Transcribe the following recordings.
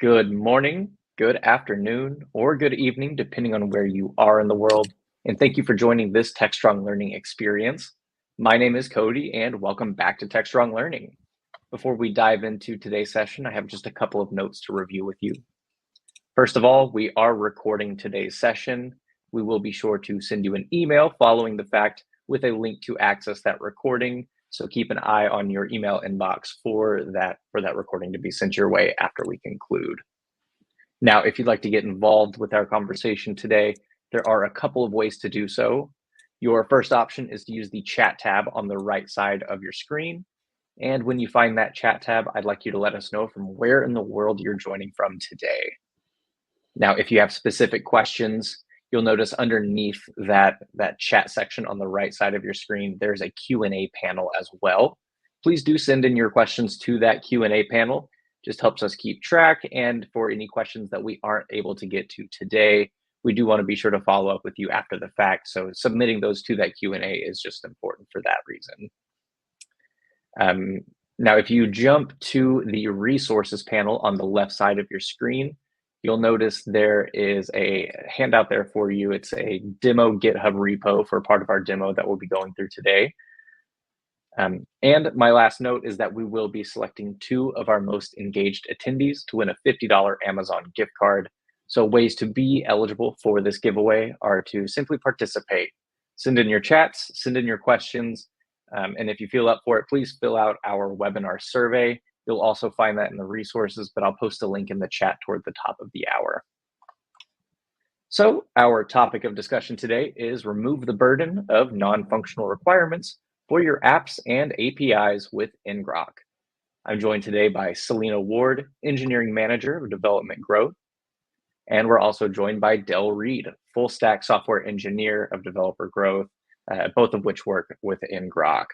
Good morning, good afternoon, or good evening, depending on where you are in the world. And thank you for joining this Techstrong Learning experience. My name is Cody, and welcome back to Techstrong Learning. Before we dive into today's session, I have just a couple of notes to review with you. First of all, we are recording today's session. We will be sure to send you an email following the fact with a link to access that recording. So keep an eye on your email inbox for that recording to be sent your way after we conclude. Now, if you'd like to get involved with our conversation today, there are a couple of ways to do so. Your first option is to use the chat tab on the right side of your screen. And when you find that chat tab, I'd like you to let us know from where in the world you're joining from today. Now, if you have specific questions, you'll notice underneath that chat section on the right side of your screen, there's a Q&A panel as well. Please do send in your questions to that Q&A panel. Just helps us keep track. And for any questions that we aren't able to get to today, we do want to be sure to follow up with you after the fact. So submitting those to that Q&A is just important for that reason. Now, if you jump to the resources panel on the left side of your screen, you'll notice there is a handout there for you. It's a demo GitHub repo for part of our demo that we'll be going through today. And my last note is that we will be selecting 2 of our most engaged attendees to win a $50 Amazon gift card. So ways to be eligible for this giveaway are to simply participate. Send in your chats, send in your questions, and if you feel up for it, please fill out our webinar survey. You'll also find that in the resources, but I'll post a link in the chat toward the top of the hour. So our topic of discussion today is remove the burden of non-functional requirements for your apps and APIs with ngrok. I'm joined today by Selena Ward, Engineering Manager of Development Growth. And we're also joined by Del Reed, Full Stack Software Engineer of Developer Growth, both of which work with ngrok.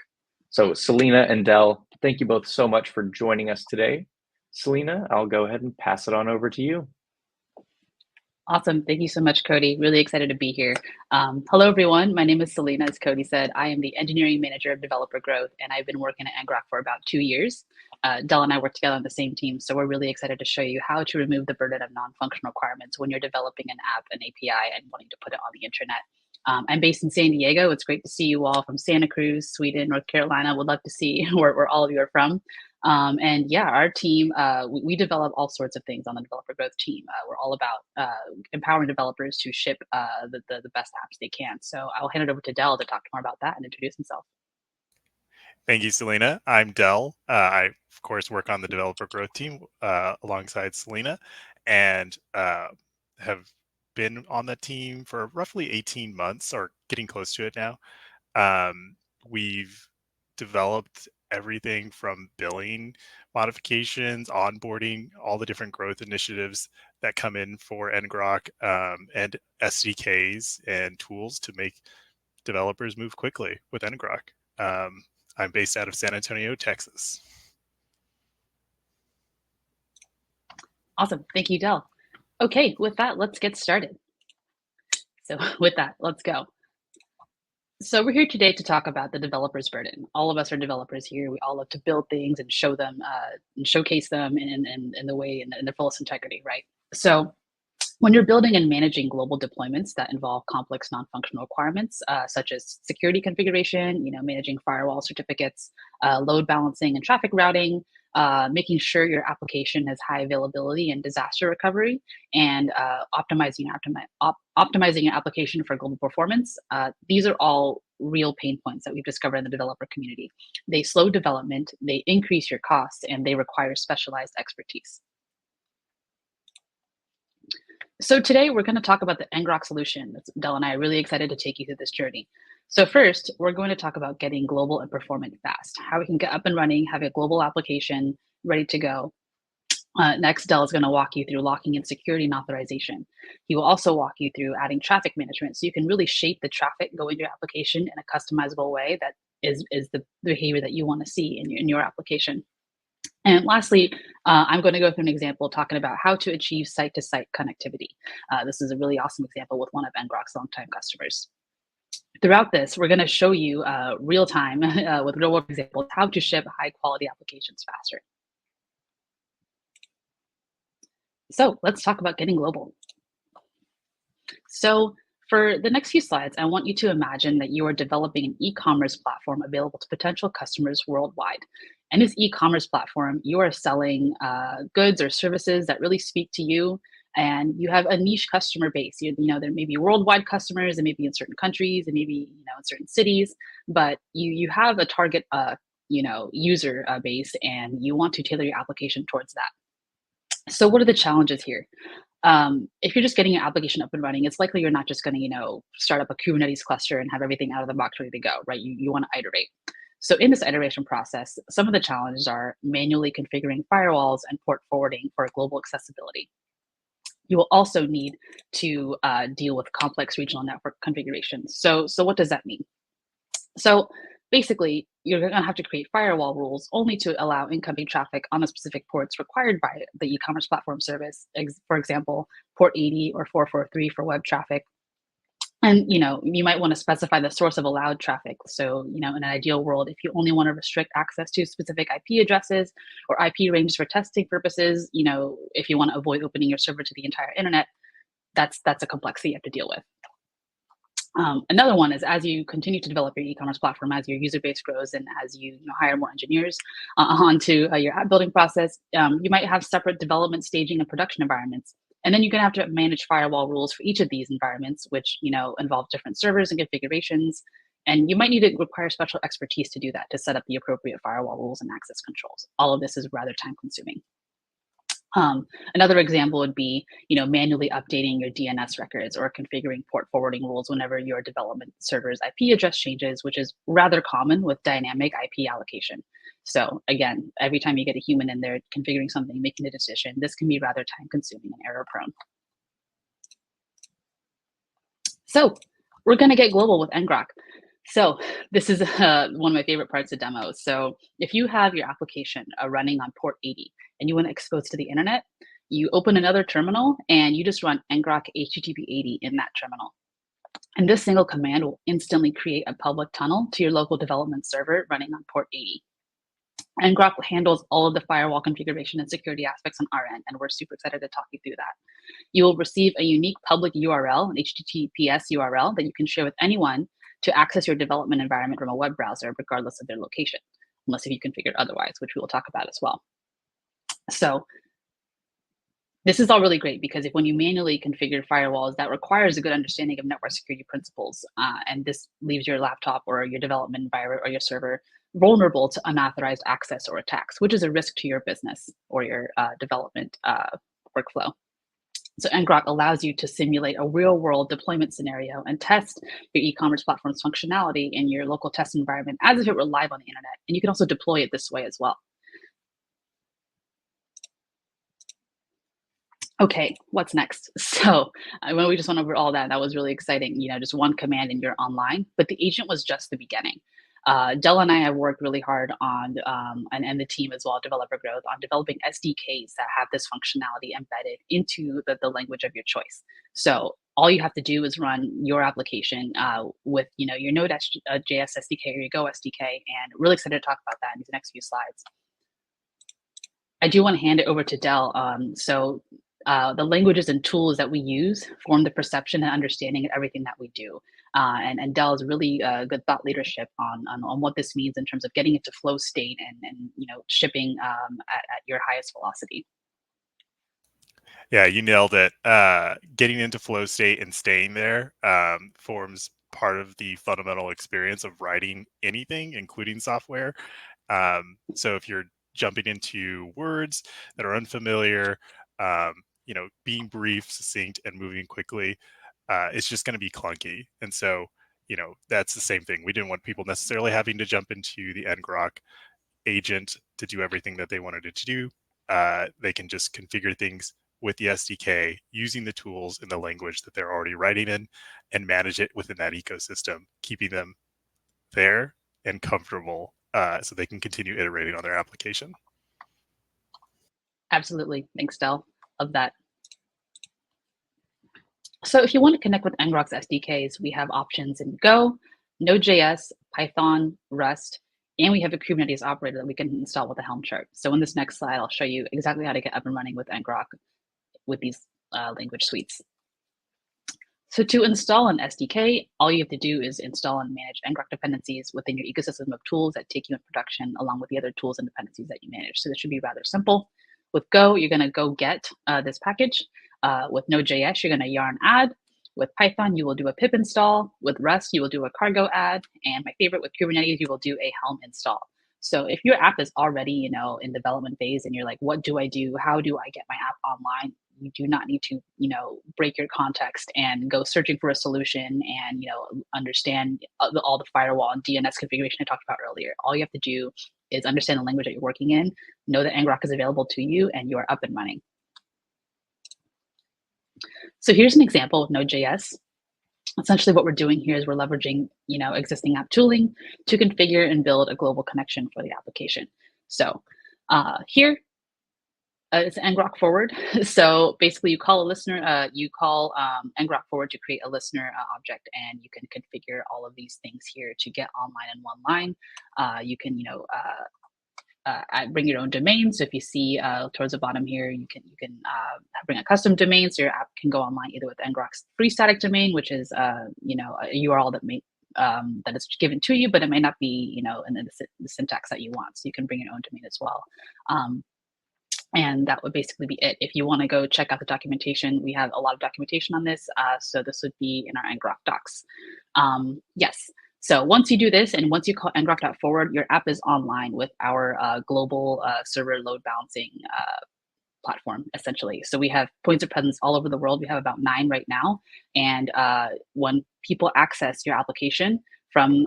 So Selena and Del, thank you both so much for joining us today. Selena, I'll go ahead and pass it on over to you. Awesome. Thank you so much, Cody. Really excited to be here. Hello, everyone. My name is Selena. As Cody said, I am the Engineering Manager of Developer Growth, and I've been working at ngrok for about 2 years. Del and I work together on the same team, so we're really excited to show you how to remove the burden of non-functional requirements when you're developing an app, an API, and wanting to put it on the internet. I'm based in San Diego. It's great to see you all from Santa Cruz, Sweden, North Carolina. Would love to see where all of you are from. And yeah, our team, we develop all sorts of things on the developer growth team. We're all about empowering developers to ship the best apps they can. So I'll hand it over to Del to talk more about that and introduce himself. Thank you, Selena. I'm Del. I, of course, work on the developer growth team alongside Selena, and have been on the team for roughly 18 months or getting close to it now. We've developed everything from billing modifications, onboarding, all the different growth initiatives that come in for ngrok, and SDKs and tools to make developers move quickly with ngrok. I'm based out of San Antonio, Texas. Awesome. Thank you, Del. Okay, with that, let's get started. So with that, let's go. So we're here today to talk about the developer's burden. All of us are developers here. We all love to build things and show them and showcase them in the way, in their fullest integrity, right? So when you're building and managing global deployments that involve complex non-functional requirements, such as security configuration, managing firewall certificates, load balancing and traffic routing, making sure your application has high availability and disaster recovery, and optimizing your application for global performance. These are all real pain points that we've discovered in the developer community. They slow development, they increase your costs, and they require specialized expertise. So today we're going to talk about the ngrok solution. Del and I are really excited to take you through this journey. So first, we're going to talk about getting global and performant fast, how we can get up and running, have a global application ready to go. Next, Del is going to walk you through locking in security and authorization. He will also walk you through adding traffic management, so you can really shape the traffic going to your application in a customizable way that is the behavior that you want to see in your application. And lastly, I'm going to go through an example talking about how to achieve site-to-site connectivity. This is a really awesome example with one of ngrok's longtime customers. Throughout this, we're going to show you real-time with real-world examples how to ship high-quality applications faster. So let's talk about getting global. So for the next few slides, I want you to imagine that you are developing an e-commerce platform available to potential customers worldwide. And this e-commerce platform, you are selling goods or services that really speak to you, and you have a niche customer base. You know, there may be worldwide customers, and maybe in certain countries, and maybe in certain cities, but you have a target user base, and you want to tailor your application towards that. So what are the challenges here? If you're just getting your application up and running, it's likely you're not just going to, start up a Kubernetes cluster and have everything out of the box ready to go, right? You want to iterate. So in this iteration process, some of the challenges are manually configuring firewalls and port forwarding for global accessibility. You will also need to deal with complex regional network configurations. So what does that mean? So basically, you're going to have to create firewall rules only to allow incoming traffic on the specific ports required by the e-commerce platform service. For example, port 80 or 443 for web traffic. And you might want to specify the source of allowed traffic. So in an ideal world, if you only want to restrict access to specific IP addresses or IP ranges for testing purposes, if you want to avoid opening your server to the entire internet, that's a complexity you have to deal with. Another one is, as you continue to develop your e-commerce platform, as your user base grows, and as you hire more engineers onto your app building process, you might have separate development, staging, and production environments. And then you're going to have to manage firewall rules for each of these environments, which involve different servers and configurations. And you might need to require special expertise to do that, to set up the appropriate firewall rules and access controls. All of this is rather time-consuming. Another example would be, manually updating your DNS records or configuring port forwarding rules whenever your development server's IP address changes, which is rather common with dynamic IP allocation. So again, every time you get a human in there configuring something, making a decision, this can be rather time-consuming and error-prone. So we're going to get global with ngrok. So this is one of my favorite parts of demos. So if you have your application running on port 80 and you want to expose to the internet, you open another terminal and you just run ngrok HTTP 80 in that terminal. And this single command will instantly create a public tunnel to your local development server running on port 80. ngrok handles all of the firewall configuration and security aspects on our end, and we're super excited to talk you through that. You will receive a unique public URL, an HTTPS URL that you can share with anyone to access your development environment from a web browser, regardless of their location, unless if you configured otherwise, which we will talk about as well. So this is all really great because when you manually configure firewalls, that requires a good understanding of network security principles. And this leaves your laptop or your development environment or your server vulnerable to unauthorized access or attacks, which is a risk to your business or your development workflow. So ngrok allows you to simulate a real-world deployment scenario and test your e-commerce platform's functionality in your local test environment as if it were live on the internet. And you can also deploy it this way as well. Okay, what's next? So when we just went over all that, that was really exciting. Just one command and you're online, but the agent was just the beginning. Del and I have worked really hard on, and the team as well, developer growth, on developing SDKs that have this functionality embedded into the language of your choice. So all you have to do is run your application with your Node.js SDK or your Go SDK, and really excited to talk about that in the next few slides. I do want to hand it over to Del. The languages and tools that we use form the perception and understanding of everything that we do. And Del is really good thought leadership on what this means in terms of getting it to flow state and shipping at your highest velocity. Yeah, you nailed it. Getting into flow state and staying there forms part of the fundamental experience of writing anything, including software. So if you're jumping into words that are unfamiliar, being brief, succinct, and moving quickly, it's just going to be clunky. And so, that's the same thing. We didn't want people necessarily having to jump into the ngrok agent to do everything that they wanted it to do. They can just configure things with the SDK using the tools in the language that they're already writing in and manage it within that ecosystem, keeping them there and comfortable so they can continue iterating on their application. Absolutely. Thanks, Del. Love that. So if you want to connect with ngrok's SDKs, we have options in Go, Node.js, Python, Rust, and we have a Kubernetes operator that we can install with the Helm chart. So in this next slide, I'll show you exactly how to get up and running with ngrok with these language suites. So to install an SDK, all you have to do is install and manage ngrok dependencies within your ecosystem of tools that take you in production, along with the other tools and dependencies that you manage. So this should be rather simple. With Go, you're going to go get this package. With Node.js, you're going to yarn add. With Python, you will do a pip install. With Rust, you will do a cargo add. And my favorite, with Kubernetes, you will do a Helm install. So if your app is already, in development phase and you're like, what do I do? How do I get my app online? You do not need to, break your context and go searching for a solution and, understand all the firewall and DNS configuration I talked about earlier. All you have to do is understand the language that you're working in, know that ngrok is available to you, and you are up and running. So here's an example of Node.js. Essentially what we're doing here is we're leveraging, existing app tooling to configure and build a global connection for the application. So here, it's ngrok forward. So basically you call a listener, you call ngrok forward to create a listener object, and you can configure all of these things here to get online in one line. You can, bring your own domain. So if you see towards the bottom here, you can bring a custom domain, so your app can go online either with ngrok's free static domain, which is a URL that that is given to you, but it may not be in the syntax that you want. So you can bring your own domain as well. And that would basically be it. If you want to go check out the documentation, we have a lot of documentation on this. So this would be in our ngrok docs. Yes. So once you do this, and once you call ngrok.forward, your app is online with our global server load balancing platform, essentially. So we have points of presence all over the world. We have about 9 right now. And when people access your application from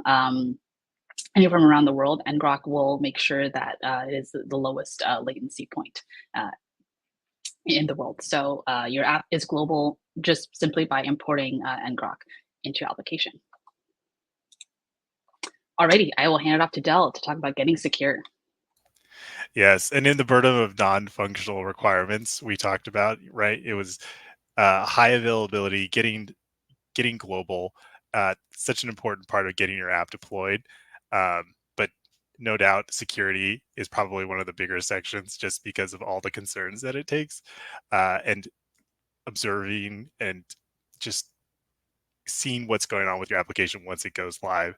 anywhere from around the world, ngrok will make sure that it is the lowest latency point in the world. So your app is global just simply by importing ngrok into your application. Alrighty, I will hand it off to Del to talk about getting secure. Yes, and in the burden of non-functional requirements we talked about, right? It was high availability, getting global, such an important part of getting your app deployed. But no doubt security is probably one of the bigger sections, just because of all the concerns that it takes, and observing and just seeing what's going on with your application once it goes live.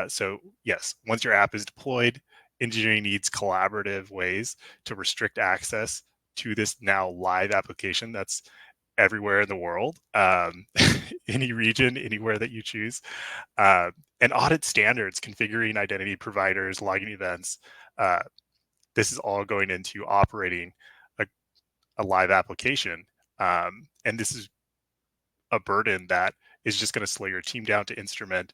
So yes, once your app is deployed, engineering needs collaborative ways to restrict access to this now live application that's everywhere in the world, any region, anywhere that you choose, and audit standards, configuring identity providers, logging events. This is all going into operating a live application, and this is a burden that is just going to slow your team down to instrument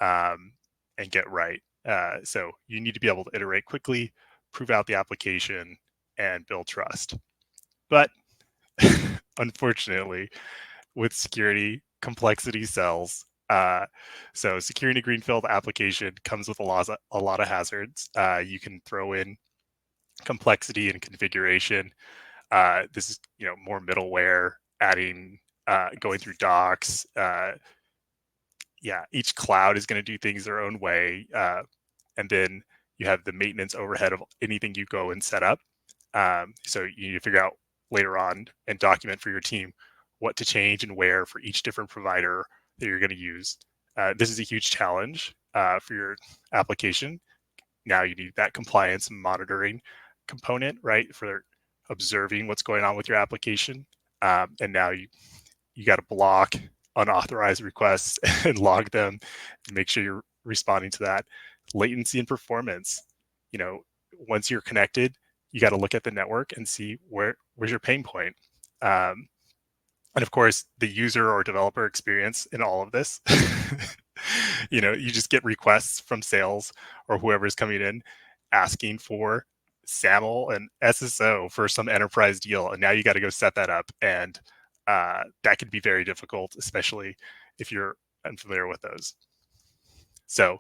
and get right. So you need to be able to iterate quickly, prove out the application, and build trust. But unfortunately, with security, complexity sells. So securing a greenfield application comes with a lot of hazards. You can throw in complexity and configuration. This is more middleware, adding, going through docs. Each cloud is going to do things their own way. And then you have the maintenance overhead of anything you go and set up. So you need to figure out later on and document for your team what to change and where for each different provider that you're going to use. This is a huge challenge for your application. Now you need that compliance and monitoring component, right, for observing what's going on with your application. And now you got to block unauthorized requests and log them and make sure you're responding to that. Latency and performance. Once you're connected, you got to look at the network and see where's your pain point. And of course, the user or developer experience in all of this. You just get requests from sales or whoever's coming in asking for SAML and SSO for some enterprise deal. And now you got to go set that up. And that can be very difficult, especially if you're unfamiliar with those. So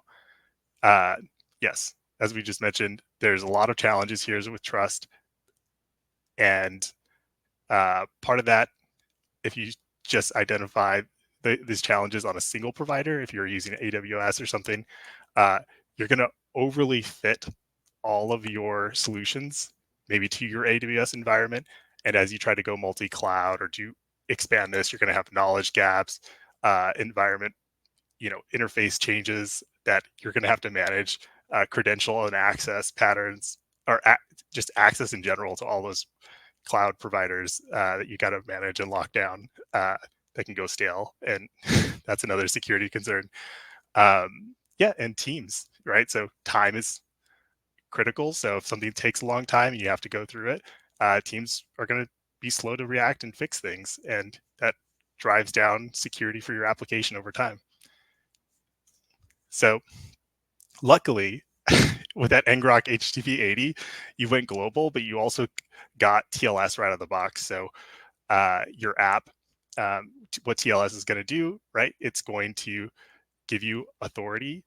yes, as we just mentioned, there's a lot of challenges here with trust. And part of that, if you just identify these challenges on a single provider, if you're using AWS or something, you're going to overly fit all of your solutions maybe to your AWS environment And as you try to go multi-cloud or do expand this, you're going to have knowledge gaps, environment, interface changes that you're going to have to manage, credential and access patterns, or just access in general to all those cloud providers that you got to manage and lock down that can go stale. And that's another security concern. Yeah, and teams, right? So time is critical. So if something takes a long time and you have to go through it, teams are going to be slow to react and fix things. And that drives down security for your application over time. So luckily, with that ngrok HTTP 80, you went global, but you also got TLS right out of the box. So your app, what TLS is going to do, right? It's going to give you authority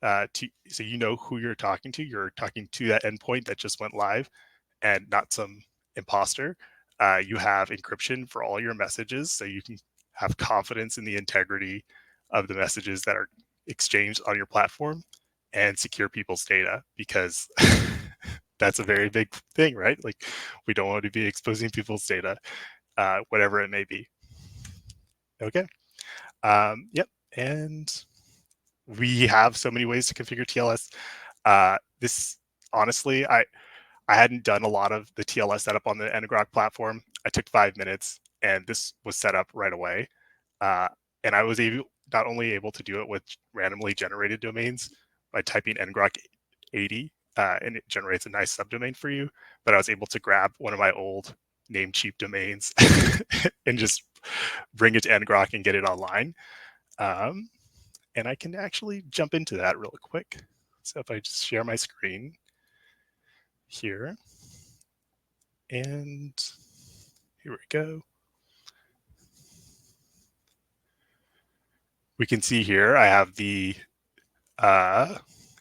so you know who you're talking to. You're talking to that endpoint that just went live and not some imposter. You have encryption for all your messages, so you can have confidence in the integrity of the messages that are exchanged on your platform, and secure people's data, because that's a very big thing, right? Like, we don't want to be exposing people's data, whatever it may be. Okay. Yep. And we have so many ways to configure TLS. This, honestly, I hadn't done a lot of the TLS setup on the ngrok platform. I took 5 minutes, and this was set up right away. And I was not only able to do it with randomly generated domains by typing ngrok 80, and it generates a nice subdomain for you, but I was able to grab one of my old Namecheap domains and just bring it to ngrok and get it online. And I can actually jump into that real quick. So if I just share my screen here, and here we go. We can see here I have the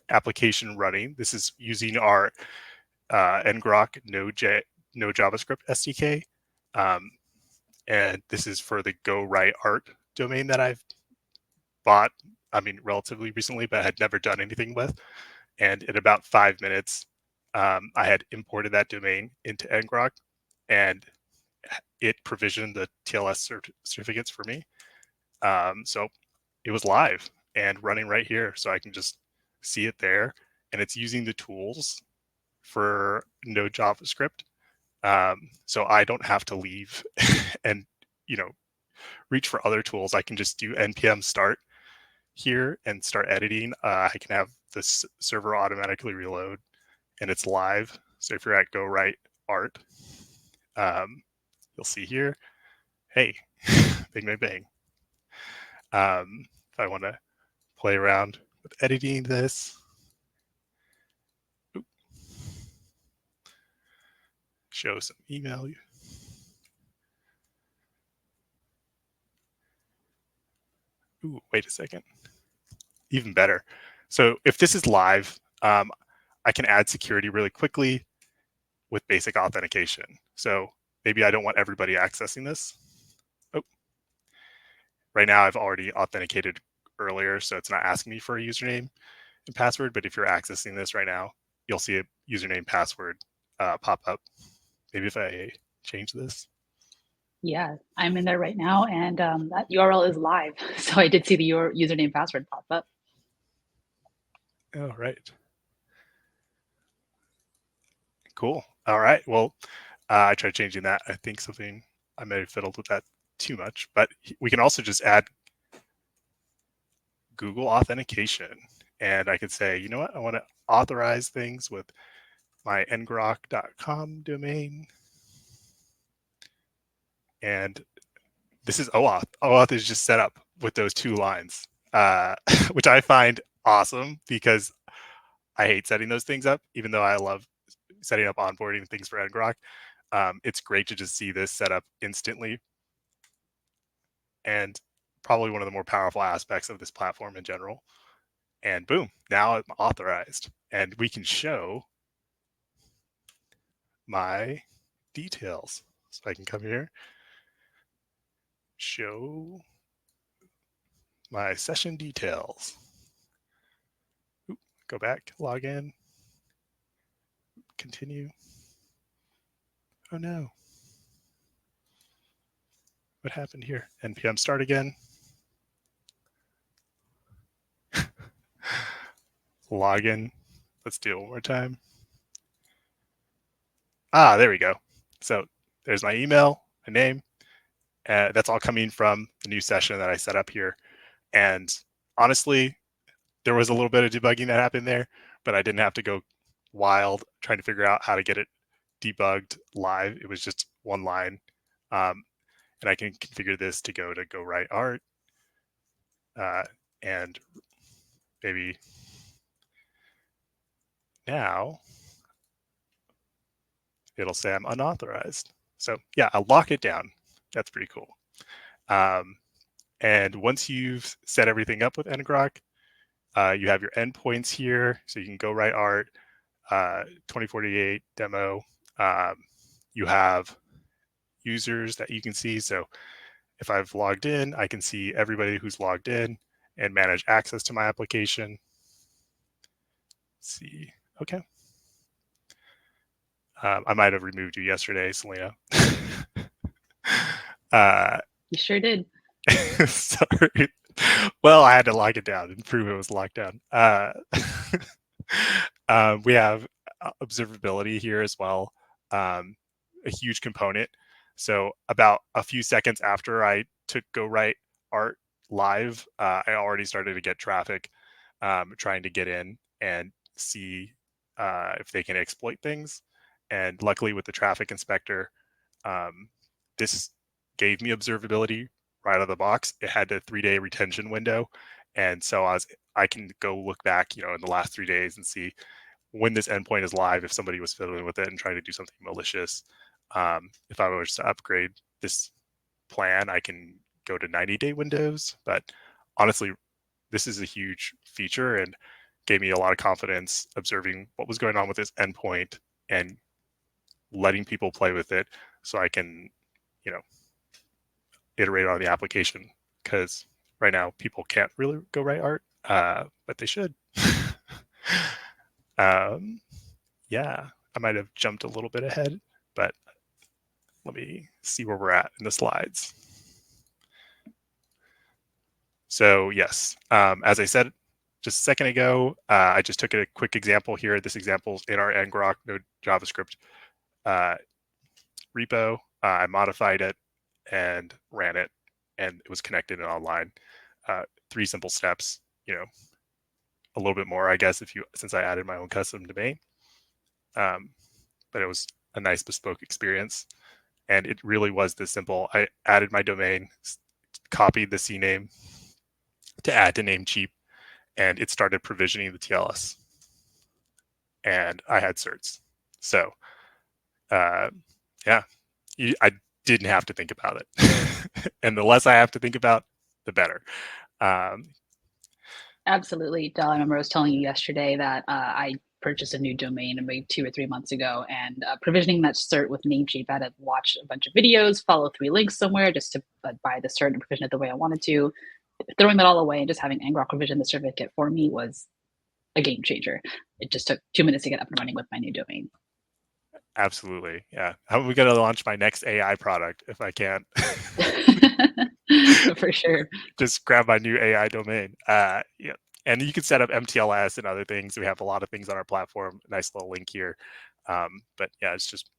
application running. This is using our ngrok Node JavaScript SDK. And this is for the Go Write Art domain that I've bought, relatively recently, but had never done anything with. And in about 5 minutes, I had imported that domain into ngrok, and it provisioned the TLS certificates for me. So it was live and running right here. So I can just see it there, and it's using the tools for Node JavaScript. So I don't have to leave and, reach for other tools. I can just do npm start here and start editing. I can have this server automatically reload, and it's live. So if you're at Go Write Art, you'll see here, hey, bang, bang, bang. If I want to play around with editing this, show some email. Ooh, wait a second. Even better. So if this is live, I can add security really quickly with basic authentication. So maybe I don't want everybody accessing this. Oh, right now I've already authenticated earlier, so it's not asking me for a username and password. But if you're accessing this right now, you'll see a username password pop up. Maybe if I change this. Yeah, I'm in there right now, and that URL is live. So I did see the username password pop up. Oh, right. Cool. All right. Well, I tried changing that. I think I may have fiddled with that too much, but we can also just add Google authentication. And I could say, you know what? I want to authorize things with my ngrok.com domain. And this is OAuth. OAuth is just set up with those 2 lines, which I find awesome, because I hate setting those things up, even though I love setting up onboarding things for ngrok. It's great to just see this set up instantly, and probably one of the more powerful aspects of this platform in general. And boom, now I'm authorized, and we can show my details. So I can come here, show my session details. Oop, go back, log in, continue. Oh no. what happened here? npm start again. Login. Let's do it one more time. There we go. So there's my email, my name. That's all coming from the new session that I set up here. And honestly, there was a little bit of debugging that happened there, but I didn't have to go wild trying to figure out how to get it debugged live. It was just one line. And I can configure this to go write art. And maybe now it'll say I'm unauthorized. So yeah, I'll lock it down. That's pretty cool. And once you've set everything up with ngrok, you have your endpoints here. So you can go write art, 2048 demo. You have users that you can see. So if I've logged in, I can see everybody who's logged in and manage access to my application. Let's see, okay. I might have removed you yesterday, Selena. You sure did. Sorry. Well, I had to lock it down and prove it was locked down. We have observability here as well, a huge component. So about a few seconds after I took go write art live, I already started to get traffic trying to get in and see if they can exploit things. And luckily with the traffic inspector, this gave me observability right out of the box. It had a 3-day retention window. And so I can go look back, in the last 3 days and see when this endpoint is live, if somebody was fiddling with it and trying to do something malicious. If I was to upgrade this plan, I can go to 90-day windows. But honestly, this is a huge feature and gave me a lot of confidence observing what was going on with this endpoint and letting people play with it so I can, iterate on the application, because right now people can't really go write art, but they should. Yeah, I might have jumped a little bit ahead, but let me see where we're at in the slides. So yes, as I said just a second ago, I just took a quick example here. This example is in our ngrok Node JavaScript repo. I modified it and ran it, and it was connected and online. 3 simple steps, a little bit more, I guess, since I added my own custom domain. But it was a nice bespoke experience, and it really was this simple. I added my domain, copied the CNAME to add to Namecheap, and it started provisioning the TLS. And I had certs. So, yeah, I didn't have to think about it. And the less I have to think about, the better. Absolutely. Del, I remember I was telling you yesterday that I purchased a new domain maybe 2 or 3 months ago, and provisioning that cert with Namecheap, I had to watch a bunch of videos, follow 3 links somewhere just to buy the cert and provision it the way I wanted to. Throwing that all away and just having ngrok provision the certificate for me was a game changer. It just took 2 minutes to get up and running with my new domain. Absolutely. Yeah. We got to launch my next AI product if I can. For sure. Just grab my new AI domain. Yeah. And you can set up MTLS and other things. We have a lot of things on our platform. Nice little link here. But yeah, it's just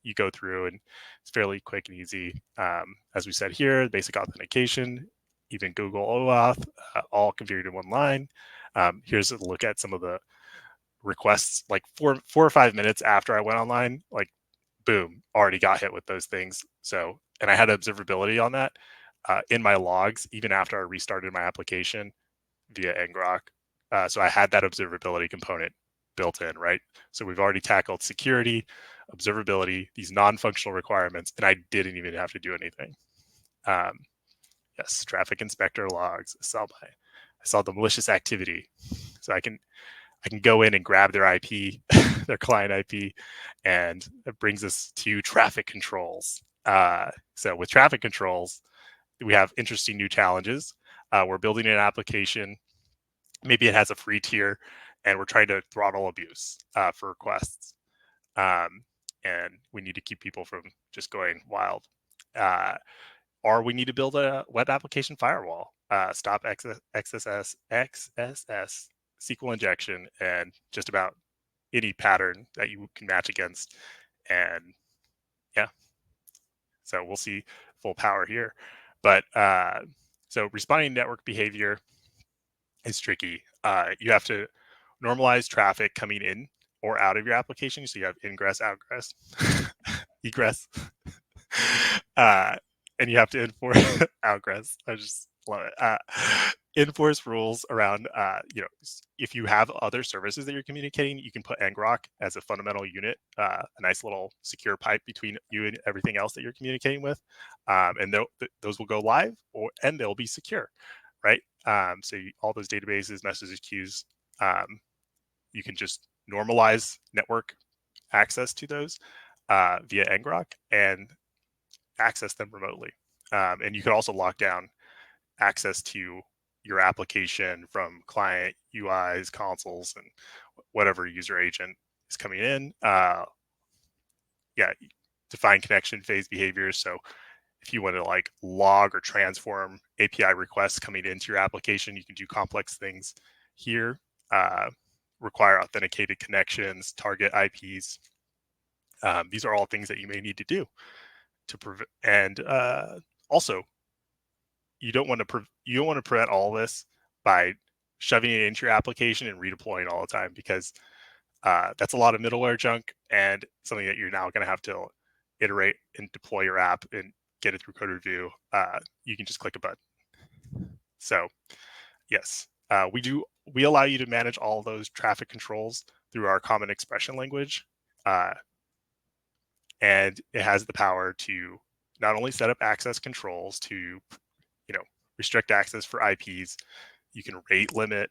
you go through and it's fairly quick and easy. As we said here, basic authentication, even Google OAuth, all configured in one line. Here's a look at some of the requests, like 4 or 5 minutes after I went online, like boom, already got hit with those things. So, and I had observability on that in my logs, even after I restarted my application via ngrok. So I had that observability component built in, right? So we've already tackled security, observability, these non-functional requirements, and I didn't even have to do anything. Yes, traffic inspector logs. I saw the malicious activity. So I can go in and grab their IP, their client IP, and it brings us to traffic controls. So with traffic controls, we have interesting new challenges. We're building an application. Maybe it has a free tier, and we're trying to throttle abuse for requests. And we need to keep people from just going wild. or we need to build a web application firewall, stop XSS, SQL injection, and just about any pattern that you can match against. And yeah, so we'll see full power here. But so responding network behavior is tricky. You have to normalize traffic coming in or out of your application. So you have ingress, outgress, egress, and you have to enforce outgress. I just love it. Enforce rules around, if you have other services that you're communicating, you can put ngrok as a fundamental unit, a nice little secure pipe between you and everything else that you're communicating with, and those will go live, and they'll be secure, right? So all those databases, messages, queues, you can just normalize network access to those via ngrok and access them remotely. And you can also lock down access to your application from client UIs, consoles, and whatever user agent is coming in. Define connection phase behaviors. So if you want to like log or transform API requests coming into your application, you can do complex things here. Require authenticated connections, target IPs. These are all things that you may need to do to prevent. And also, you don't want to prevent all this by shoving it into your application and redeploying all the time, because that's a lot of middleware junk and something that you're now going to have to iterate and deploy your app and get it through code review. You can just click a button. So yes, we allow you to manage all those traffic controls through our common expression language. And it has the power to not only set up access controls to, restrict access for IPs, you can rate limit,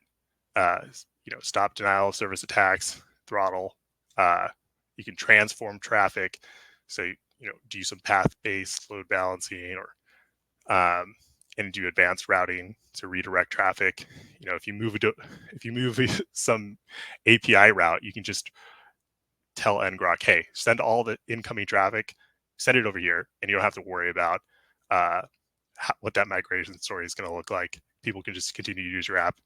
stop denial of service attacks, throttle. You can transform traffic. So, do some path-based load balancing, or and do advanced routing to redirect traffic. If you move some API route, you can just tell ngrok, hey, send all the incoming traffic, send it over here, and you don't have to worry about what that migration story is going to look like. People can just continue to use your app,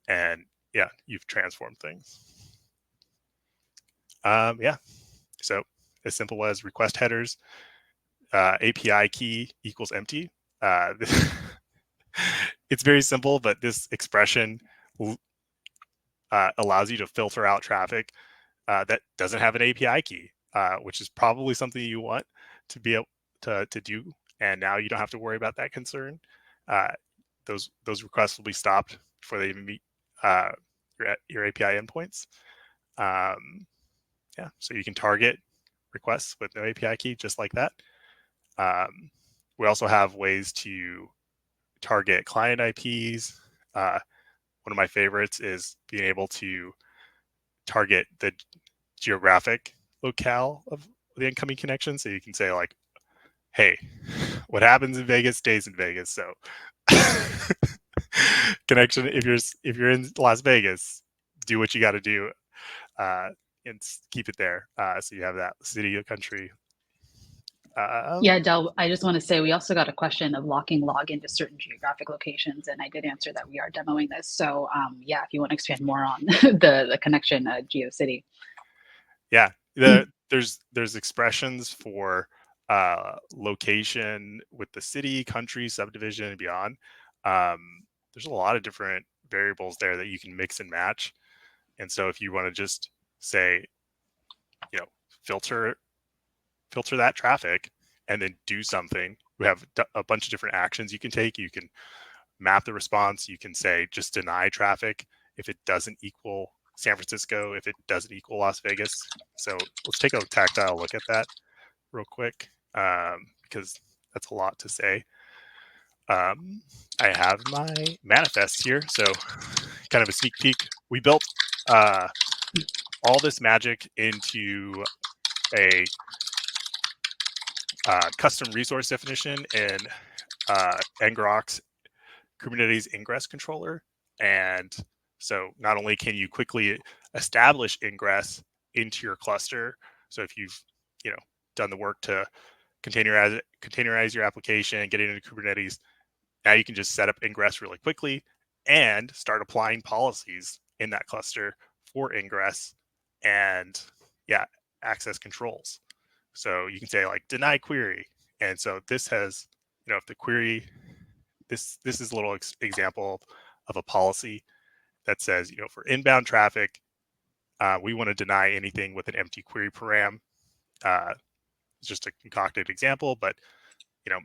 and yeah, you've transformed things. So as simple as request headers, API key equals empty. It's very simple, but this expression allows you to filter out traffic that doesn't have an API key, which is probably something you want to be able to do. And now you don't have to worry about that concern. Those requests will be stopped before they even meet your API endpoints. So you can target requests with no API key just like that. We also have ways to target client IPs. One of my favorites is being able to target the geographic locale of the incoming connection. So you can say like, hey, what happens in Vegas stays in Vegas. So connection, if you're in Las Vegas, do what you got to do and keep it there. So you have that city or country. Yeah, Del, I just want to say we also got a question of locking login to certain geographic locations, and I did answer that we are demoing this. So if you want to expand more on the connection GeoCity. Yeah, there's expressions for location with the city, country, subdivision, and beyond. There's a lot of different variables there that you can mix and match. And so if you want to just say, filter that traffic and then do something, we have a bunch of different actions you can take. You can map the response. You can say just deny traffic if it doesn't equal San Francisco, if it doesn't equal Las Vegas. So let's take a tactile look at that real quick, because that's a lot to say. I have my manifest here, so kind of a sneak peek. We built all this magic into a custom resource definition in ngrok's Kubernetes Ingress controller. And so not only can you quickly establish ingress into your cluster, so if you've done the work to containerize your application, get it into Kubernetes. Now you can just set up Ingress really quickly and start applying policies in that cluster for Ingress and access controls. So you can say like deny query. And so this has, if the query, this is a little example of a policy that says, for inbound traffic, we want to deny anything with an empty query param. It's just a concocted example, but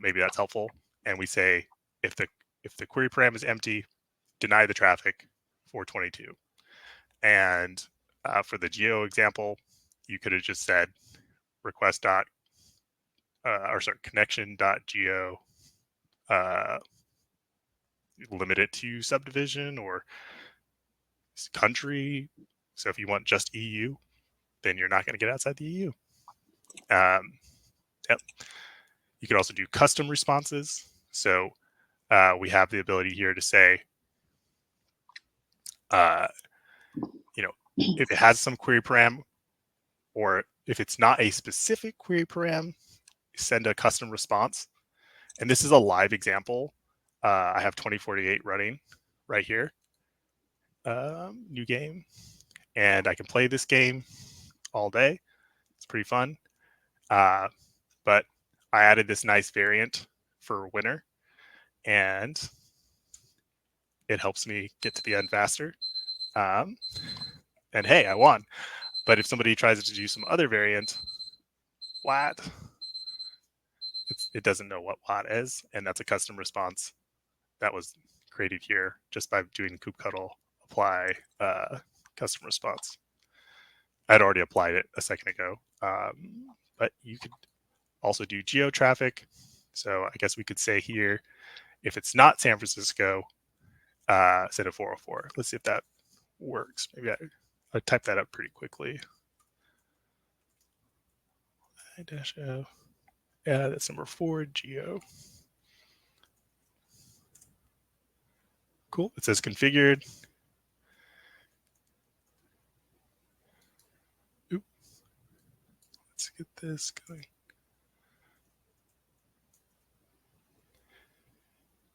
maybe that's helpful. And we say if the query param is empty, deny the traffic 422. And for the geo example, you could have just said request connection.geo, limit it to subdivision or country. So if you want just EU, then you're not going to get outside the EU. Yep. You could also do custom responses. So we have the ability here to say, if it has some query param, or if it's not a specific query param, send a custom response. And this is a live example. I have 2048 running right here. New game. And I can play this game all day. It's pretty fun. But I added this nice variant for winner. And it helps me get to the end faster. And hey, I won. But if somebody tries to do some other variant, WAT, it doesn't know what WAT is, and that's a custom response that was created here just by doing kubectl apply custom response. I'd already applied it a second ago, but you could also do geo traffic. So I guess we could say here, if it's not San Francisco, set a 404. Let's see if that works. Maybe I typed that up pretty quickly. I-O. Yeah, that's number 4, geo. Cool. It says configured. Oop. Let's get this going.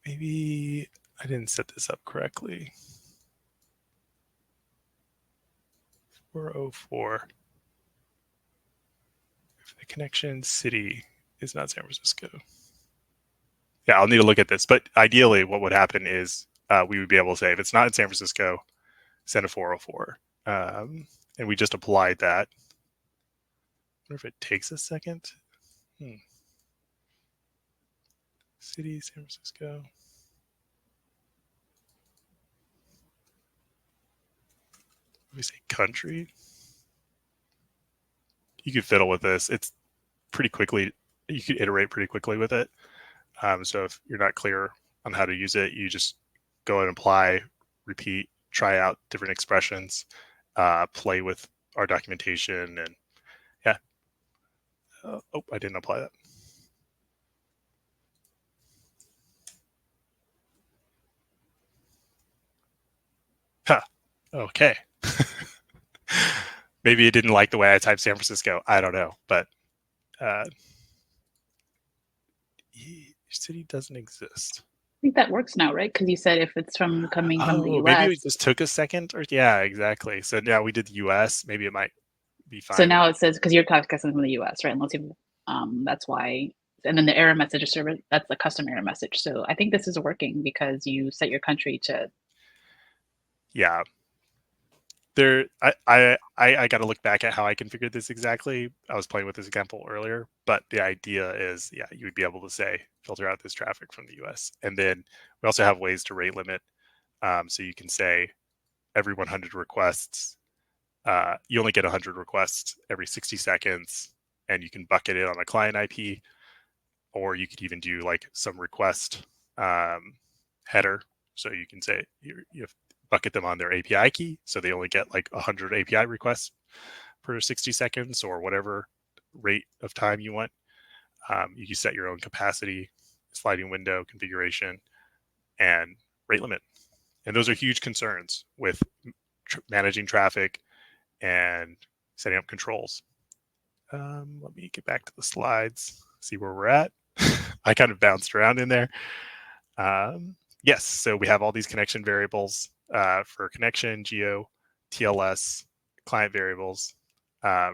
Maybe I didn't set this up correctly. 404. If the connection city is not San Francisco. Yeah, I'll need to look at this. But ideally, what would happen is we would be able to say, if it's not in San Francisco, send a 404. And we just applied that. I wonder if it takes a second. City, San Francisco. We say country. You could fiddle with this. It's pretty quickly. You could iterate pretty quickly with it. So if you're not clear on how to use it, you just go and apply, repeat, try out different expressions, play with our documentation, and yeah. Oh, I didn't apply that. Huh. Okay. Maybe it didn't like the way I typed San Francisco. I don't know, but city doesn't exist. I think that works now, right? Because you said if it's coming from the US. Maybe it just took a second. Or yeah, exactly. So now we did the US. Maybe it might be fine. So now it says, because you're talking from the US, right? Unless you, that's why. And then the error message is server. That's the custom error message. So I think this is working because you set your country to. Yeah. I got to look back at how I configured this exactly. I was playing with this example earlier, but the idea is, yeah, you would be able to say, filter out this traffic from the US. And then we also have ways to rate limit. So you can say every 100 requests, you only get 100 requests every 60 seconds, and you can bucket it on a client IP, or you could even do like some request header. So you can say you have bucket them on their API key, so they only get like 100 API requests per 60 seconds or whatever rate of time you want. You can set your own capacity, sliding window configuration, and rate limit. And those are huge concerns with managing traffic and setting up controls. Let me get back to the slides. see where we're at. I kind of bounced around in there. Yes, so we have all these connection variables for connection, geo, TLS, client variables,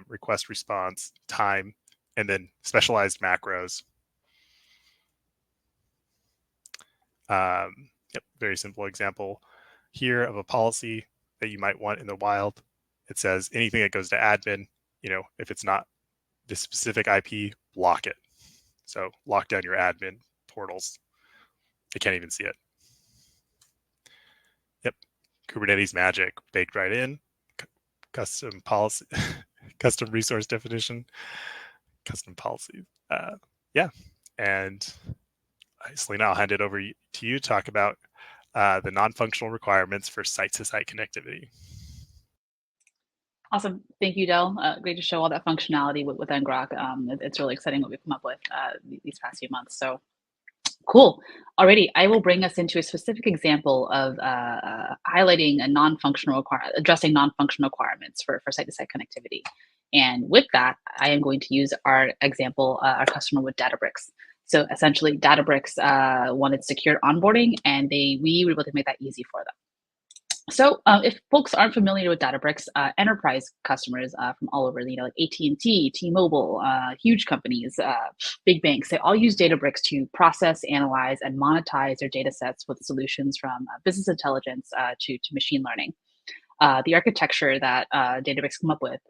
request response, time, and then specialized macros. Yep, very simple example here of a policy that you might want in the wild. It says anything that goes to admin, if it's not this specific IP, lock it. So lock down your admin portals. They can't even see it. Yep, Kubernetes magic baked right in. Custom policy, custom resource definition, custom policy. Yeah, and Selena, I'll hand it over to you to talk about the non-functional requirements for site-to-site connectivity. Awesome. Thank you, Del. Great to show all that functionality with ngrok. It's really exciting what we've come up with these past few months. So cool. Alrighty, I will bring us into a specific example of highlighting a non-functional addressing non-functional requirements for site-to-site connectivity. And with that, I am going to use our example, our customer with Databricks. So essentially, Databricks wanted secure onboarding, and we were able to make that easy for them. So if folks aren't familiar with Databricks, enterprise customers from all over, like AT&T, T-Mobile, huge companies, big banks, they all use Databricks to process, analyze, and monetize their data sets with solutions from business intelligence to machine learning. The architecture that Databricks come up with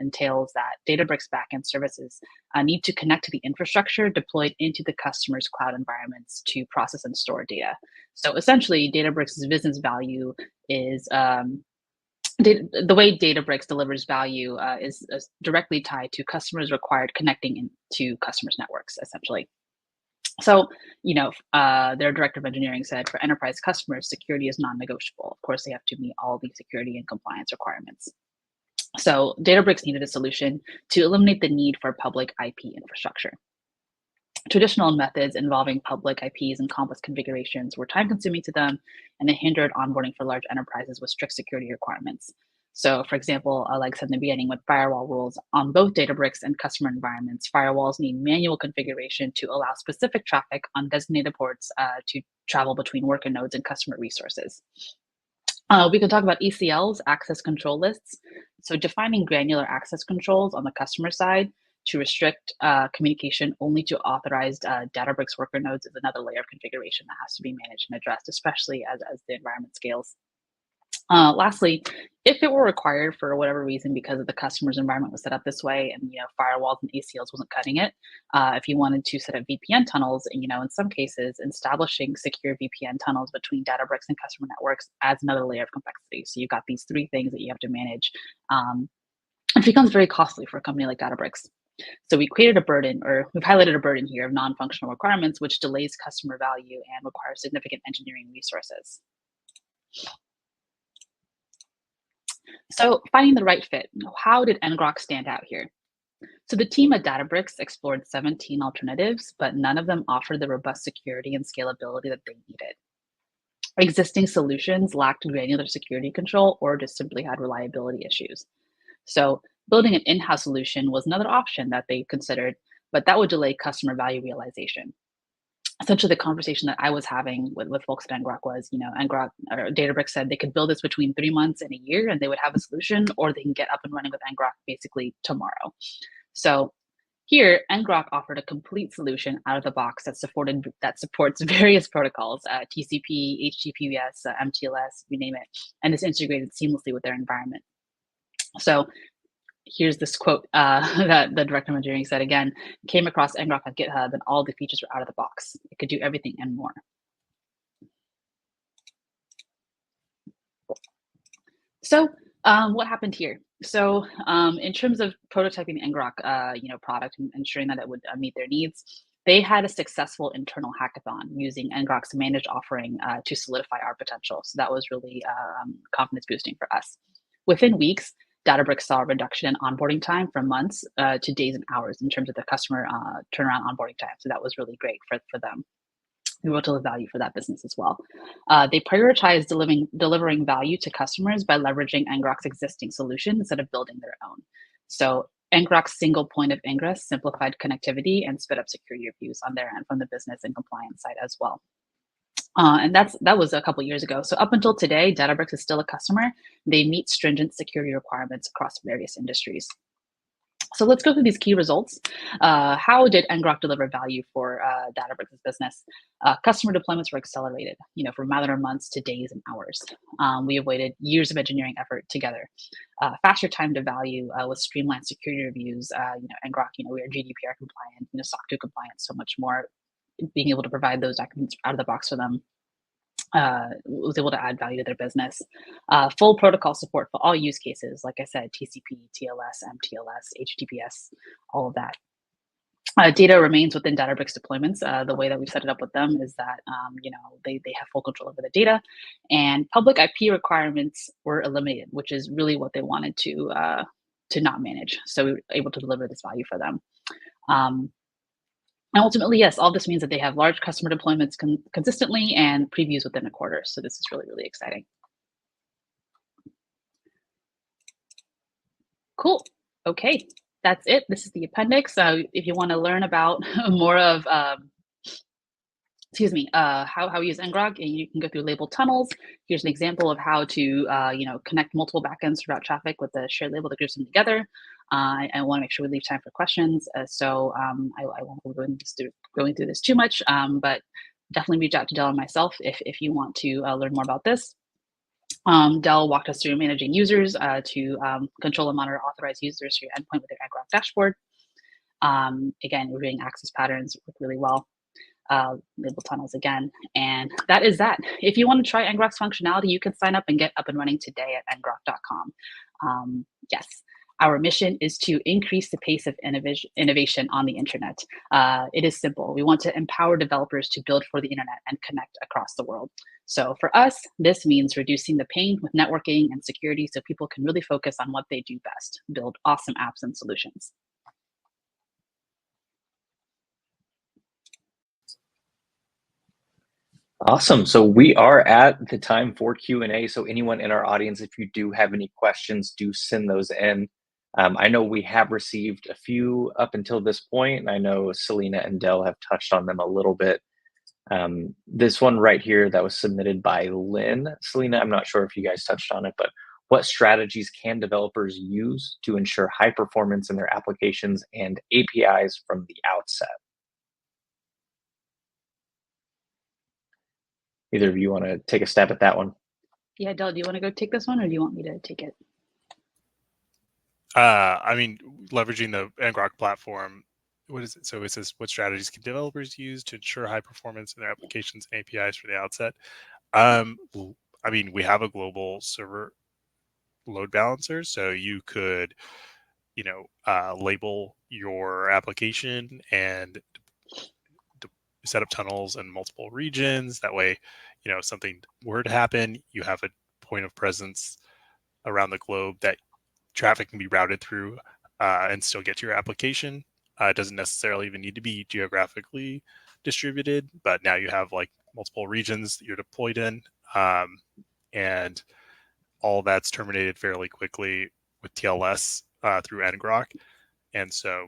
entails that Databricks backend services need to connect to the infrastructure deployed into the customer's cloud environments to process and store data. So essentially, Databricks' business value is the way Databricks delivers value is directly tied to customers required connecting into customers' networks, essentially. So, their director of engineering said for enterprise customers, security is non-negotiable. Of course, they have to meet all the security and compliance requirements. So Databricks needed a solution to eliminate the need for public IP infrastructure. Traditional methods involving public IPs and complex configurations were time-consuming to them, and they hindered onboarding for large enterprises with strict security requirements. So, for example, like I said in the beginning, with firewall rules on both Databricks and customer environments, firewalls need manual configuration to allow specific traffic on designated ports to travel between worker nodes and customer resources. We can talk about ECLs, access control lists. So defining granular access controls on the customer side to restrict communication only to authorized Databricks worker nodes is another layer of configuration that has to be managed and addressed, especially as the environment scales. Lastly, if it were required for whatever reason because of the customer's environment was set up this way and firewalls and ACLs wasn't cutting it, if you wanted to set up VPN tunnels, in some cases, establishing secure VPN tunnels between Databricks and customer networks adds another layer of complexity. So you've got these three things that you have to manage. It becomes very costly for a company like Databricks. So we created a burden, or we've highlighted a burden here of non-functional requirements, which delays customer value and requires significant engineering resources. So finding the right fit, how did ngrok stand out here? So the team at Databricks explored 17 alternatives, but none of them offered the robust security and scalability that they needed. Existing solutions lacked granular security control or just simply had reliability issues. So building an in-house solution was another option that they considered, but that would delay customer value realization. Essentially, the conversation that I was having with folks at ngrok was, ngrok or Databricks said they could build this between 3 months and a year and they would have a solution, or they can get up and running with ngrok basically tomorrow. So here, ngrok offered a complete solution out of the box that supports various protocols, TCP, HTTPS, MTLS, you name it, and is integrated seamlessly with their environment. So here's this quote that the director of engineering said again, came across ngrok on GitHub and all the features were out of the box. It could do everything and more. So what happened here? So in terms of prototyping the ngrok product and ensuring that it would meet their needs, they had a successful internal hackathon using ngrok's managed offering to solidify our potential. So that was really confidence boosting for us. Within weeks, Databricks saw a reduction in onboarding time from months to days and hours in terms of the customer turnaround onboarding time. So that was really great for them. We were able to deliver value for that business as well. They prioritized delivering value to customers by leveraging ngrok's existing solution instead of building their own. So ngrok's single point of ingress simplified connectivity and sped up security reviews on their end from the business and compliance side as well. And that was a couple years ago. So up until today, Databricks is still a customer. They meet stringent security requirements across various industries. So let's go through these key results. How did ngrok deliver value for Databricks' business? Customer deployments were accelerated, from a matter of months to days and hours. We avoided years of engineering effort together. Faster time to value with streamlined security reviews. ngrok, we are GDPR compliant, SOC 2 compliant, so much more. Being able to provide those documents out of the box for them was able to add value to their business. Full protocol support for all use cases, like I said, TCP, TLS, MTLS, HTTPS, all of that. Data remains within Databricks deployments. The way that we set it up with them is that they have full control over the data, and public IP requirements were eliminated, which is really what they wanted to not manage. So we were able to deliver this value for them. And ultimately, yes, all this means that they have large customer deployments consistently and previews within a quarter. So this is really, really exciting. Cool. Okay, that's it. This is the appendix. If you want to learn about more of, how we use ngrok, and you can go through labeled tunnels. Here's an example of how to, connect multiple backends to route traffic with a shared label that groups them together. I want to make sure we leave time for questions. I won't go going through this too much, but definitely reach out to Dell and myself if you want to learn more about this. Dell walked us through managing users to control and monitor authorized users through your endpoint with their ngrok dashboard. Again, reviewing access patterns work really well. Label tunnels again, and that is that. If you want to try ngrok's functionality, you can sign up and get up and running today at ngrok.com. Yes, our mission is to increase the pace of innovation on the internet. It is simple. We want to empower developers to build for the internet and connect across the world. So for us, this means reducing the pain with networking and security so people can really focus on what they do best, build awesome apps and solutions. Awesome. So we are at the time for Q&A. So anyone in our audience, if you do have any questions, do send those in. I know we have received a few up until this point, and I know Selena and Dell have touched on them a little bit. This one right here that was submitted by Lynn. Selena, I'm not sure if you guys touched on it, but what strategies can developers use to ensure high performance in their applications and APIs from the outset? Either of you want to take a stab at that one? Yeah, Dell, do you want to go take this one, or do you want me to take it? Leveraging the ngrok platform, what is it? So it says, what strategies can developers use to ensure high performance in their applications and APIs for the outset? We have a global server load balancer, so you could, label your application and set up tunnels in multiple regions. That way, if something were to happen, you have a point of presence around the globe that traffic can be routed through and still get to your application. It doesn't necessarily even need to be geographically distributed, but now you have like multiple regions that you're deployed in, and all that's terminated fairly quickly with TLS through ngrok. And so,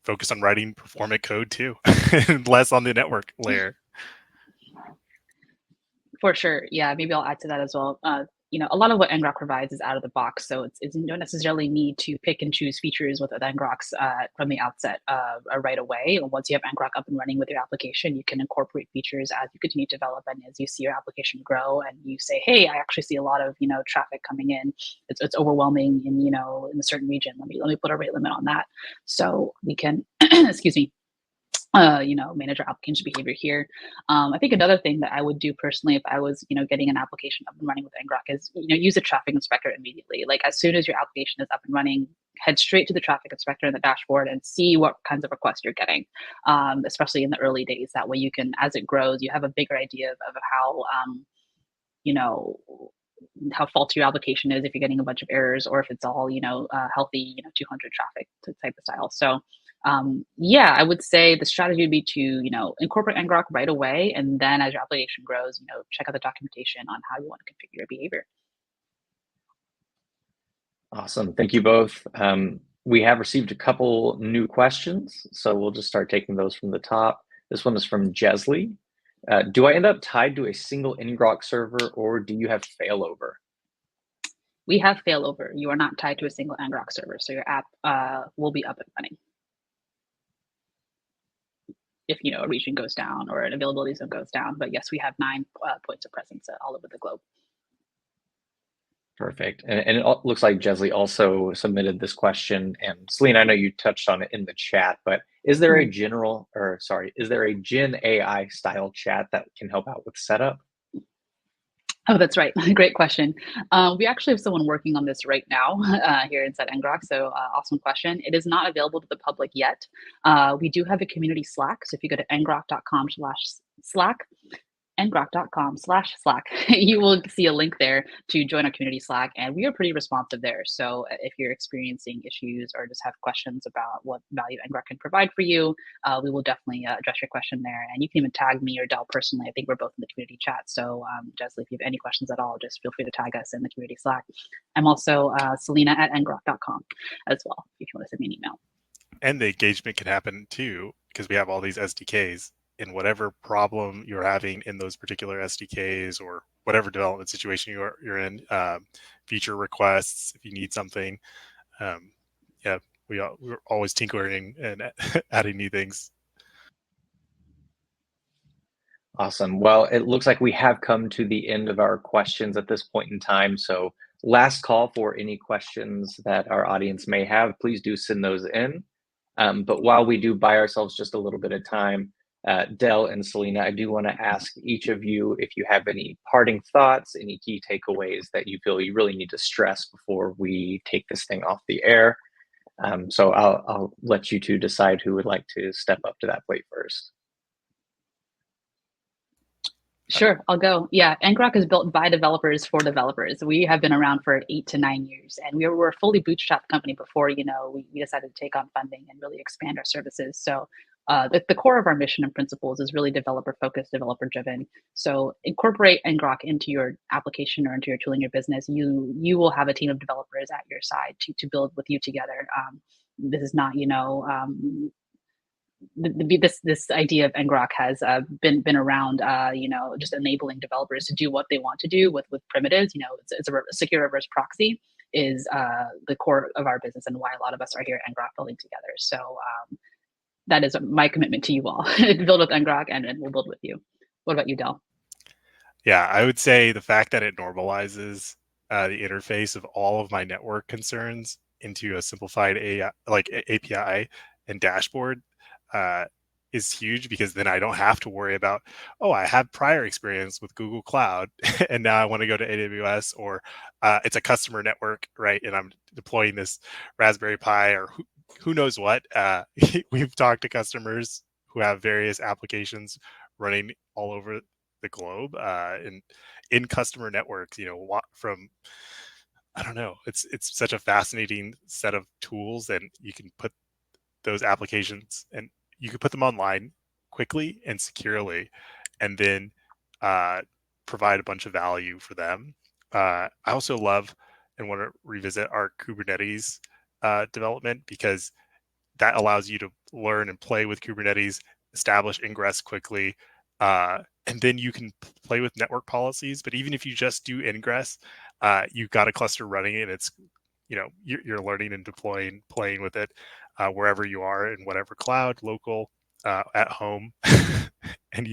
focus on writing performant code too, and less on the network layer. For sure. Yeah, maybe I'll add to that as well. A lot of what ngrok provides is out of the box, so you don't necessarily need to pick and choose features with ngroks from the outset right away. Once you have ngrok up and running with your application, you can incorporate features as you continue to develop and as you see your application grow, and you say, "Hey, I actually see a lot of traffic coming in. It's overwhelming in in a certain region. Let me put a rate limit on that, so we can excuse me." Manage our application behavior here. I think another thing that I would do personally if I was, getting an application up and running with ngrok is, use a traffic inspector immediately. Like as soon as your application is up and running, head straight to the traffic inspector in the dashboard and see what kinds of requests you're getting, especially in the early days. That way you can, as it grows, you have a bigger idea of how, how faulty your application is, if you're getting a bunch of errors, or if it's all, healthy, 200 traffic type of style. So I would say the strategy would be to, incorporate ngrok right away. And then as your application grows, check out the documentation on how you want to configure your behavior. Awesome. Thank you both. We have received a couple new questions, so we'll just start taking those from the top. This one is from Jesley. Do I end up tied to a single ngrok server, or do you have failover? We have failover. You are not tied to a single ngrok server, so your app will be up and running if a region goes down or an availability zone goes down. But yes, we have 9 points of presence all over the globe. Perfect. And it looks like Jesley also submitted this question. And Selena, I know you touched on it in the chat, but is there a is there a Gen AI style chat that can help out with setup? Oh, that's right. Great question. We actually have someone working on this right now here inside ngrok. So awesome question. It is not available to the public yet. We do have a community Slack. So if you go to ngrok.com/Slack, ngrok.com/Slack, you will see a link there to join our community Slack. And we are pretty responsive there. So if you're experiencing issues or just have questions about what value ngrok can provide for you, we will definitely address your question there. And you can even tag me or Dell personally. I think we're both in the community chat. So Jesley, if you have any questions at all, just feel free to tag us in the community Slack. I'm also Selena at ngrok.com as well, if you want to send me an email. And the engagement can happen too, because we have all these SDKs. In whatever problem you're having in those particular SDKs or whatever development situation you're in, feature requests, if you need something, yeah, we're always tinkering and adding new things. Awesome. Well, it looks like we have come to the end of our questions at this point in time. So last call for any questions that our audience may have, please do send those in. But while we do buy ourselves just a little bit of time, Dell and Selena, I do want to ask each of you if you have any parting thoughts, any key takeaways that you feel you really need to stress before we take this thing off the air. So I'll let you two decide who would like to step up to that plate first. Sure, I'll go. Yeah, ngrok is built by developers for developers. We have been around for 8 to 9 years, and we were a fully bootstrapped company before we decided to take on funding and really expand our services. So the core of our mission and principles is really developer-focused, developer-driven. So incorporate ngrok into your application or into your tool in your business. You will have a team of developers at your side to build with you together. This is not, this idea of ngrok has been around, just enabling developers to do what they want to do with primitives. It's a secure reverse proxy is the core of our business and why a lot of us are here at ngrok building together. So that is my commitment to you all. Build with ngrok and we'll build with you. What about you, Dell? Yeah, I would say the fact that it normalizes the interface of all of my network concerns into a simplified API and dashboard is huge, because then I don't have to worry about, I have prior experience with Google Cloud and now I want to go to AWS, or it's a customer network, right? And I'm deploying this Raspberry Pi or who knows what. We've talked to customers who have various applications running all over the globe and in customer networks, from, I don't know, it's such a fascinating set of tools, and you can put those applications and you can put them online quickly and securely, and then provide a bunch of value for them. I also love and want to revisit our Kubernetes development, because that allows you to learn and play with Kubernetes, establish ingress quickly, and then you can play with network policies. But even if you just do ingress, you've got a cluster running, and it's, you're learning and deploying, playing with it wherever you are, in whatever cloud, local, at home. And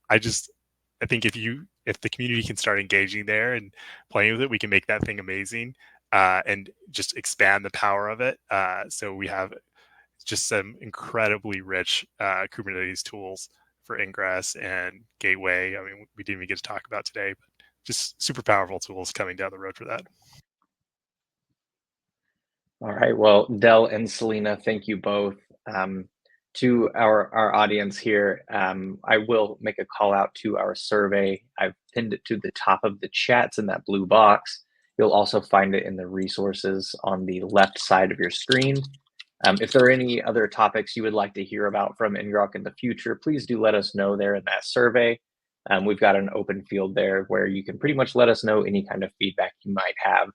I think if the community can start engaging there and playing with it, we can make that thing amazing and just expand the power of it. So we have just some incredibly rich Kubernetes tools for ingress and gateway. I mean, we didn't even get to talk about today, but just super powerful tools coming down the road for that. All right. Well, Dell and Selena, thank you both. To our audience here, I will make a call out to our survey. I've pinned it to the top of the chats in that blue box. You'll also find it in the resources on the left side of your screen. If there are any other topics you would like to hear about from ngrok in the future, please do let us know there in that survey. We've got an open field there where you can pretty much let us know any kind of feedback you might have.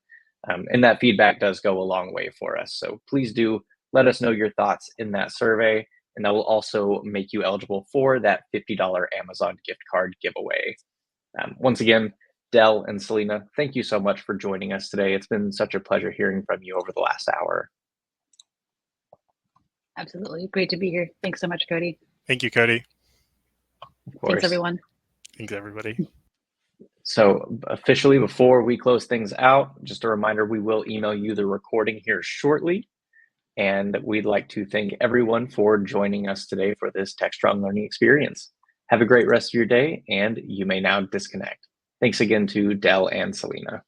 And that feedback does go a long way for us. So please do let us know your thoughts in that survey, and that will also make you eligible for that $50 Amazon gift card giveaway. Once again, Del and Selena, thank you so much for joining us today. It's been such a pleasure hearing from you over the last hour. Absolutely. Great to be here. Thanks so much, Cody. Thank you, Cody. Of course. Thanks, everyone. Thanks, everybody. So officially, before we close things out, just a reminder, we will email you the recording here shortly. And we'd like to thank everyone for joining us today for this Techstrong learning experience. Have a great rest of your day, and you may now disconnect. Thanks again to Del and Selena.